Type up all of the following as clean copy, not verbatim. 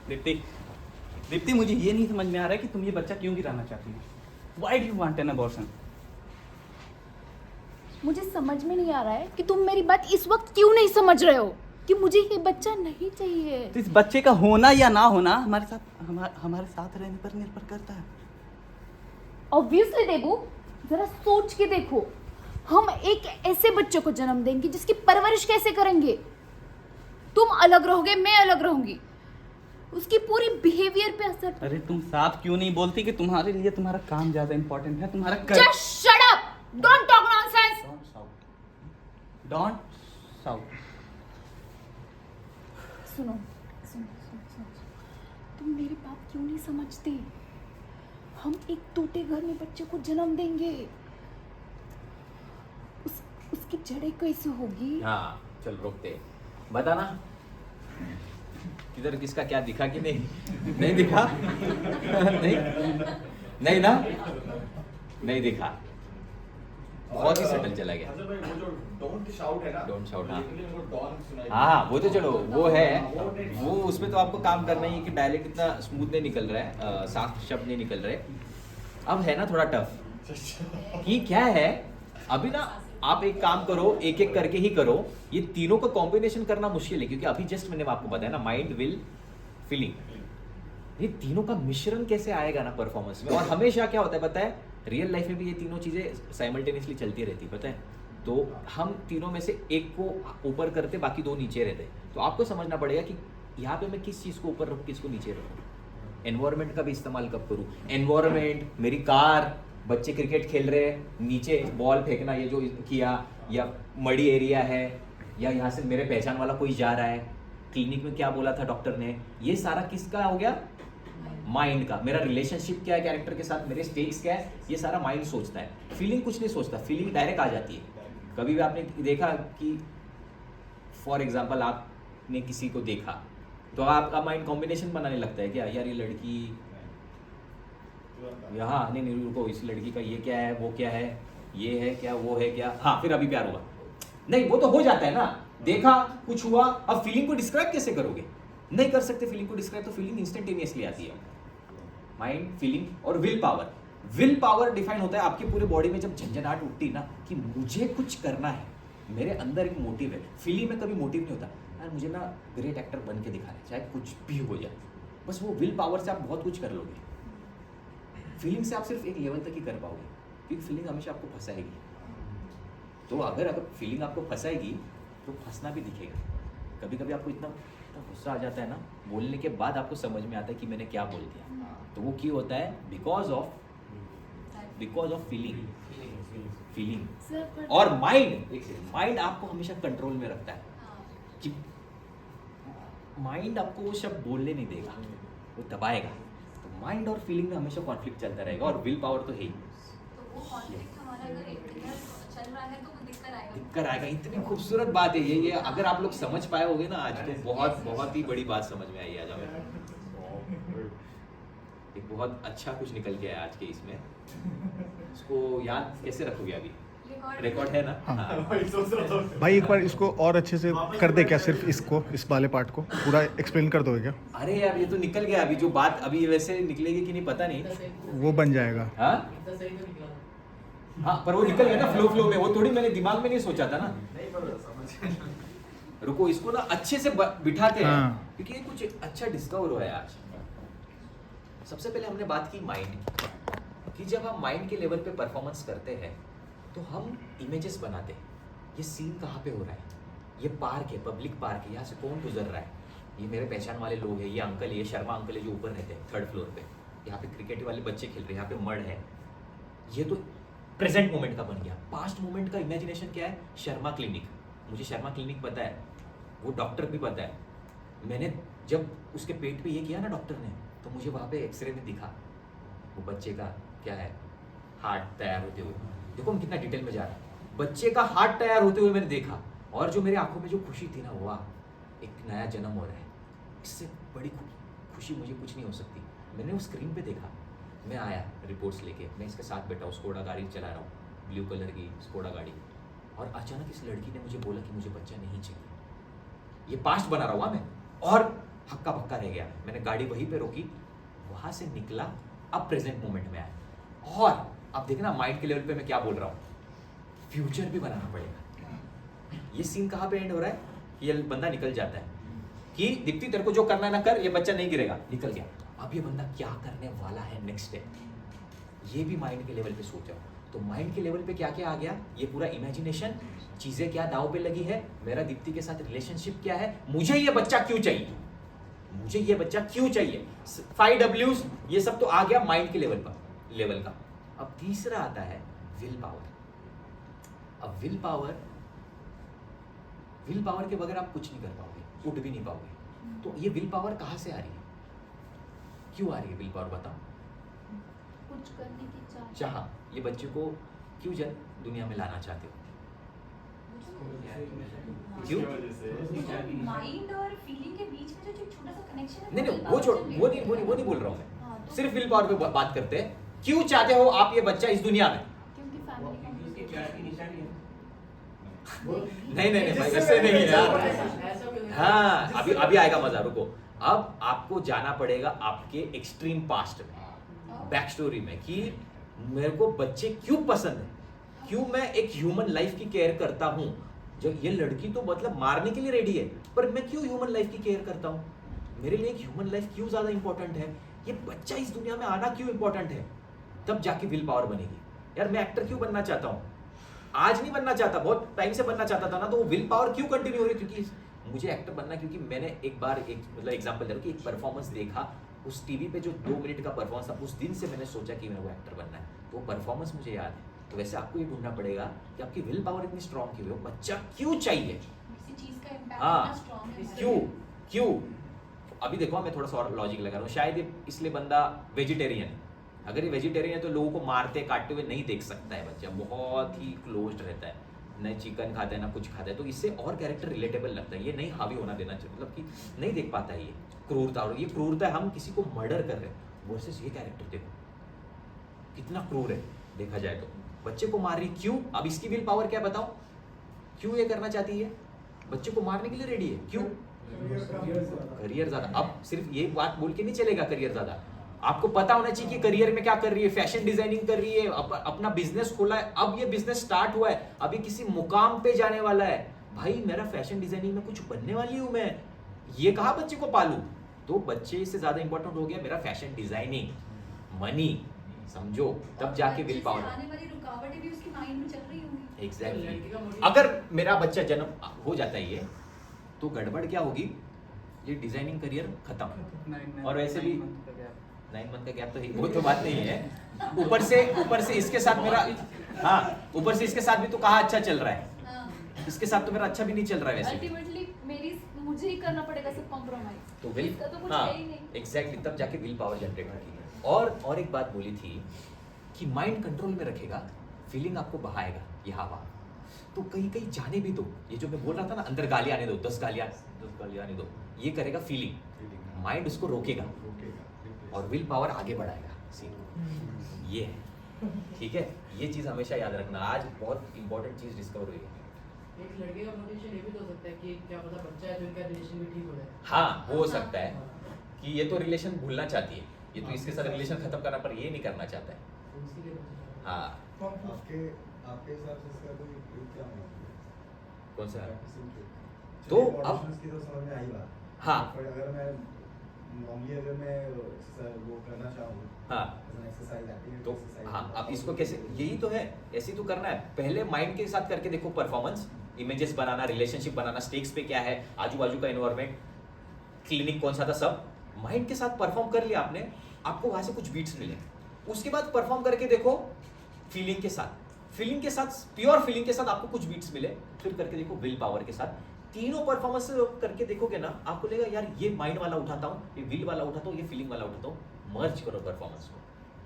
दीप्ति, दीप्ति मुझे ये नहीं समझ में आ रहा है कि तुम ये बच्चा क्यों गिराना चाहती हो। Why do you want an abortion? मुझे समझ में नहीं आ रहा है कि तुम मेरी बात इस वक्त क्यों नहीं समझ रहे हो कि मुझे ये बच्चा नहीं चाहिए। तो इस बच्चे का होना या ना होना हमारे साथ रहने पर निर्भर करता है। ऑब्वियसली देबू, जरा सोच के देखो, हम एक ऐसे बच्चे को जन्म देंगे जिसकी परवरिश कैसे करेंगे। तुम अलग रहोगे, मैं अलग रहूंगी, उसकी पूरी बिहेवियर पे असर। अरे तुम साफ क्यों नहीं बोलती कि तुम्हारे लिए तुम्हारा काम ज्यादा इंपॉर्टेंट है, तुम्हारा Just shut up! Don't talk nonsense! Don't shout. सुनो, तुम मेरी बात क्यों नहीं समझते। हम एक टूटे घर में बच्चे को जन्म देंगे, उसकी जड़ें कैसे होगी। हाँ चल रोकते, बता ना किधर किसका क्या दिखा कि नहीं दिखा। नहीं ना, नहीं दिखा, बहुत ही सटल चला गया। डोंट शाउट है ना, डोंट शाउट, हाँ हाँ वो तो चलो वो है, वो उसमें तो आपको काम करना ही है कि डायलेक्ट इतना स्मूथ नहीं निकल रहा है, साफ शब्द नहीं निकल रहे। अब है ना थोड़ा टफ कि क्या है। अभी ना आप एक काम करो, एक एक करके ही करो। ये तीनों का कॉम्बिनेशन करना मुश्किल है क्योंकि अभी जस्ट मैंने आपको बताया ना, माइंड विल फीलिंग, ये तीनों का मिश्रण कैसे आएगा ना परफॉर्मेंस में। और हमेशा क्या होता है पता है, रियल लाइफ में भी ये तीनों चीजें साइमल्टेनियसली चलती रहती पता है। तो हम तीनों में से एक को ऊपर करते, बाकी दो नीचे रहते। तो आपको समझना पड़ेगा कि यहाँ पे मैं किस चीज को ऊपर रखूँ, किसको नीचे रखूँ। एनवायरमेंट का भी इस्तेमाल कब करूँ। एनवायरमेंट, मेरी कार, बच्चे क्रिकेट खेल रहे हैं, नीचे बॉल फेंकना ये जो किया, या मड़ी एरिया है, या यहाँ से मेरे पहचान वाला कोई जा रहा है, क्लिनिक में क्या बोला था डॉक्टर ने, ये सारा किसका हो गया, माइंड का। मेरा रिलेशनशिप क्या है कैरेक्टर के साथ, मेरे स्टेक्स क्या है, ये सारा माइंड सोचता है। फीलिंग कुछ नहीं सोचता, फीलिंग डायरेक्ट आ जाती है। कभी भी आपने देखा कि फॉर एग्जाम्पल आपने किसी को देखा तो आपका माइंड कॉम्बिनेशन बनाने लगता है क्या, यार ये लड़की यहाँ, नहीं रुको, इस लड़की का ये क्या है, वो क्या है, ये है क्या, वो है क्या, हाँ फिर अभी प्यार हुआ। नहीं वो तो हो जाता है ना, देखा कुछ हुआ। अब फीलिंग को डिस्क्राइब कैसे करोगे, नहीं कर सकते फीलिंग को डिस्क्राइब। तो फीलिंग इंस्टेंटेनियसली आती है। माइंड, फीलिंग और will power. Will power define होता है आपकी पूरी बॉडी में जब झंझनाहट उठती ना कि मुझे कुछ करना है, मेरे अंदर एक मोटिव है। फीलिंग में कभी मोटिव नहीं होता, यार मुझे ना ग्रेट एक्टर बन के दिखाना है, चाहे कुछ भी हो जाए। बस वो विल पावर से आप बहुत कुछ कर लोगे। फीलिंग से आप सिर्फ एक लेवल तक ही कर पाओगे, क्योंकि फीलिंग हमेशा आपको फंसाएगी। तो अगर फीलिंग आपको फंसाएगी तो फंसना भी दिखेगा। कभी कभी आपको इतना गुस्सा आ जाता है ना, बोलने के बाद आपको समझ में आता है कि मैंने क्या बोल दिया। तो वो क्यों होता है, बिकॉज ऑफ फीलिंग। और माइंड आपको हमेशा कंट्रोल में रखता है कि माइंड आपको वो शब्द बोलने नहीं देगा, वो दबाएगा। तो माइंड और फीलिंग में हमेशा कॉन्फ्लिक्ट चलता रहेगा, और विल पावर तो है ही। दिक्कत आएगा। इतनी खूबसूरत बात है ये अगर आप लोग समझ पाए होगे ना आज, तो बहुत बहुत ही बड़ी बात समझ में आई आज हमें। एक बहुत अच्छा कुछ निकल के आया आज के इसमें। इसको याद कैसे रखोगे, अभी रिकॉर्ड है ना। हाँ। भाई एक बार इसको और अच्छे से कर दे क्या, सिर्फ इसको, इस वाले पार्ट को पूरा एक्सप्लेन कर दोगे क्या। अरे यार ये तो निकल गया, अभी जो बात अभी वैसे निकलेगी कि नहीं पता नहीं, वो बन जाएगा। हाँ पर वो निकल गया ना फ्लो में, वो थोड़ी मैंने दिमाग में नहीं सोचा था ना। रुको इसको ना अच्छे से बिठाते हैं, हाँ। क्योंकि ये कुछ अच्छा डिस्कवर हुआ है आज। सबसे पहले हमने बात की माइंड कि जब हम माइंड के लेवल पे परफॉर्मेंस करते हैं तो हम इमेजेस बनाते हैं। ये सीन कहाँ पे हो रहा है, ये पार्क है, पब्लिक पार्क है, यहाँ से कौन गुजर रहा है, ये मेरे पहचान वाले लोग हैं, ये अंकल, ये शर्मा अंकल है जो ऊपर रहते हैं 3rd फ्लोर पे, यहाँ पे क्रिकेट वाले बच्चे खेल रहे हैं, यहाँ पे मड है। ये तो प्रेजेंट मोमेंट का बन गया। पास्ट मोमेंट का इमेजिनेशन क्या है, शर्मा क्लिनिक। मुझे शर्मा क्लिनिक पता है, वो डॉक्टर भी पता है। मैंने जब उसके पेट पे ये किया ना डॉक्टर ने, तो मुझे वहाँ पे एक्सरे में दिखा वो बच्चे का क्या है, हार्ट तैयार होते हुए। देखो हम कितना डिटेल में जा रहा है। बच्चे का हार्ट तैयार होते हुए मैंने देखा, और जो मेरी आंखों में जो खुशी थी ना, वाह एक नया जन्म हो रहा है, इससे बड़ी खुशी मुझे कुछ नहीं हो सकती। मैंने वो स्क्रीन पे देखा, मैं आया रिपोर्ट्स लेके, मैं इसके साथ बैठा हूँ, स्कोडा गाड़ी चला रहा हूँ, ब्लू कलर की स्कोडा गाड़ी, और अचानक इस लड़की ने मुझे बोला कि मुझे बच्चा नहीं चाहिए। ये पास्ट बना रहा हुआ मैं, और हक्का बक्का रह गया, मैंने गाड़ी वहीं पे रोकी, वहां से निकला, अब प्रेजेंट मोमेंट में आया। और अब देखना माइंड के लेवल पे मैं क्या बोल रहा हूँ, फ्यूचर भी बनाना पड़ेगा। ये सीन कहाँ पे एंड हो रहा है, ये बंदा निकल जाता है कि दीप्ति तेरे को जो करना है ना कर, ये बच्चा नहीं गिरेगा, निकल गया। अब ये बंदा क्या करने वाला है नेक्स्ट डे, ये भी माइंड के लेवल पे सोचो। तो माइंड के लेवल पे क्या क्या आ गया, ये पूरा इमेजिनेशन, चीजें क्या दाव पे लगी है, मेरा दीप्ति के साथ रिलेशनशिप क्या है, मुझे ये बच्चा क्यों चाहिए, मुझे ये बच्चा क्यों चाहिए, 5 Ws, ये सब तो आ गया माइंड के लेवल का। अब तीसरा आता है विल पावर। अब विल पावर के बगैर आप कुछ नहीं कर पाओगे, उठ भी नहीं पाओगे। तो ये विल पावर कहाँ से आ रही है, क्यों आ रही है विल पावर, बताओ। कुछ करने की चाह, ये बच्चे को क्यों दुनिया में लाना चाहते हो, क्यों? माइंड और फीलिंग के बीच में जो छोटा सा कनेक्शन है, नहीं वो छोड़, वो नहीं बोल रहा हूँ मैं, हाँ, तो सिर्फ विल पावर पे बात करते हैं। क्यों चाहते हो आप ये बच्चा इस दुनिया में? क्योंकि फैमिली नहीं भाई वैसे नहीं यार। हाँ अभी आएगा मजा, रुको। अब आपको जाना पड़ेगा आपके एक्सट्रीम पास्ट में, बैक स्टोरी में, कि मेरे को बच्चे क्यों पसंद है, क्यों मैं एक ह्यूमन लाइफ की केयर करता हूँ। जो ये लड़की तो मतलब मारने के लिए रेडी है, पर मैं क्यों ह्यूमन लाइफ की केयर करता हूँ, मेरे लिए एक ह्यूमन लाइफ क्यों ज्यादा इंपॉर्टेंट है, ये बच्चा इस दुनिया में आना क्यों इंपॉर्टेंट है। तब जाके विल पावर बनेगी। यार मैं एक्टर क्यों बनना चाहता हूँ, आज नहीं बनना चाहता, बहुत टाइम से बनना चाहता था ना, तो वो विल पावर क्यों कंटिन्यू हो रही, क्योंकि मुझे एक्टर बनना, क्योंकि मैंने एक बार मतलब एग्जांपल दे रहा हूं कि एक परफॉर्मेंस देखा, उस टीवी पे जो 2 मिनट का परफॉर्मेंस था, उस दिन से मैंने सोचा कि मेरे को एक्टर बनना है, तो वो परफॉर्मेंस मुझे याद है। तो वैसे आपको ये ढूंढना पड़ेगा कि आपकी विल पावर इतनी स्ट्रांग क्यों है, वो बच्चा क्यों चाहिए, किसी चीज का इम्पैक्ट हाँ, इतना स्ट्रांग है, क्यों। अभी देखो मैं थोड़ा सा और लॉजिक लगा रहा हूँ, शायद इसलिए बंदा वेजिटेरियन है। अगर ये वेजिटेरियन है तो लोगों को मारते काटते हुए नहीं देख सकता है, बच्चा बहुत ही क्लोज्ड रहता है, न चिकन खाता है ना कुछ खाता है, तो इससे और कैरेक्टर रिलेटेबल लगता है। ये नहीं हावी होना देना चाहिए, मतलब कि नहीं देख पाता है ये क्रूरता, और ये क्रूरता है हम किसी को मर्डर कर रहे हैं, वर्सेस ये कैरेक्टर देखो कितना क्रूर है देखा जाए तो, बच्चे को मार रही क्यों। अब इसकी विल पावर क्या बताओ, क्यों ये करना चाहती है, बच्चे को मारने के लिए रेडी है, क्यों, करियर ज्यादा। अब सिर्फ ये बात बोल के नहीं चलेगा करियर ज्यादा, आपको पता होना चाहिए कि करियर में क्या कर रही है, फैशन डिजाइनिंग कर रही है, अपना बिजनेस खोला है, अब ये बिजनेस स्टार्ट हुआ है, अभी किसी मुकाम पे जाने वाला है, भाई मेरा फैशन डिजाइनिंग में कुछ बनने वाली हूं मैं, ये कहा बच्चे को पालू, तो बच्चे से ज्यादा इंपॉर्टेंट हो गया मेरा फैशन डिजाइनिंग, मनी, समझो, तब जाके विल पावर। आने वाली रुकावटें भी उसके माइंड में चल रही होंगी। एग्जैक्टली। अगर मेरा बच्चा जन्म हो जाता है ये, तो गड़बड़ क्या होगी, ये डिजाइनिंग करियर खत्म। और वैसे भी 9 मंथ का गैप तो है, वो तो बात नहीं है, ऊपर से इसके साथ मेरा, हाँ ऊपर से इसके साथ भी तो कहा अच्छा चल रहा है, इसके साथ तो मेरा अच्छा भी नहीं चल रहा है वैसे। अल्टीमेटली मुझे ही करना पड़ेगा सब कॉम्प्रोमाइज, तो विल, इसका तो कुछ हाँ है ही नहीं। एग्जैक्टली, तब जाके विल पावर जनरेट होगी। और एक बात बोली थी कि माइंड कंट्रोल में रखेगा, फीलिंग आपको बहाएगा, ये हवा, तो कहीं जाने भी दो, ये जो मैं बोल रहा था ना, अंदर गाली आने दो, 10 गालियां आने दो, ये करेगा फीलिंग, माइंड उसको रोकेगा और विल पावर आगे बढ़ाएगा सीन, ये है, ठीक है। ये चीज हमेशा याद रखना, आज बहुत इंपॉर्टेंट चीज डिस्कवर हुई है। एक लड़के का मोटिवेशन ये भी तो हो सकता है कि क्या पता बच्चा है तो इनका रिलेशन भी ठीक हो जाए। हाँ हो सकता है कि ये तो रिलेशन भूलना चाहती है, ये तो इसके साथ रिलेशन खत्म करना, पर ये नहीं करना चाहता है। तो उसके लिए हाँ आपके हिसाब से इसका कोई उपयोग क्या होगा? कौन सा? तो तो अब अब की तो समझ में आई बात, हाँ पर अगर मैं नॉर्मली अगर मैं वो करना चाहूँ, हाँ एक्सरसाइज एक्टिविटी, तो हाँ अब इसको कैसे, यही तो है, ऐसे ही तो करना है। पहले माइंड के साथ करके देखो, परफॉर्मेंस, इमेजेस बनाना, रिलेशनशिप बनाना, स्टेक्स पे क्या है, आजू बाजू का एनवायरमेंट, क्लिनिक कौन सा था, सब माइंड के साथ परफॉर्म कर लिया आपने, आपको वहां से कुछ बीट्स मिले, उसके बाद परफॉर्म करके देखो फीलिंग के साथ, प्योर फीलिंग के साथ आपको कुछ बीट्स मिले, फिर करके देखो विल पावर के साथ, तीनों परफॉर्मेंस करके देखोगे ना, आपको लगेगा यार ये माइंड वाला उठाता हूँ, ये विल वाला उठाता हूँ, ये फीलिंग वाला उठाता हूँ, मर्ज करो परफॉर्मेंस को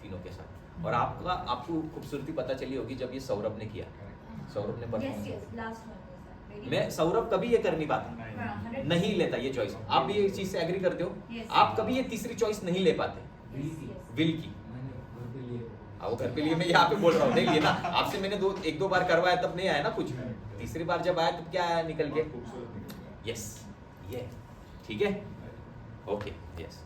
तीनों के साथ। और आपको खूबसूरती पता चली होगी जब ये सौरभ ने किया, सौरभ ने परफॉर्मेंस, मैं सौरभ कभी ये कर नहीं पाता, नहीं लेता ये चॉइस, आप भी ये चीज से एग्री करते हो, आप कभी ये तीसरी चॉइस नहीं ले पाते, विल की। वो घर पे लिए मैं यहाँ पे बोल रहा हूँ, नहीं लिए ना आपसे, मैंने 1-2 बार करवाया तब नहीं आया ना कुछ, तीसरी बार जब आया तब क्या आया निकल के, यस ये ठीक है। Okay yes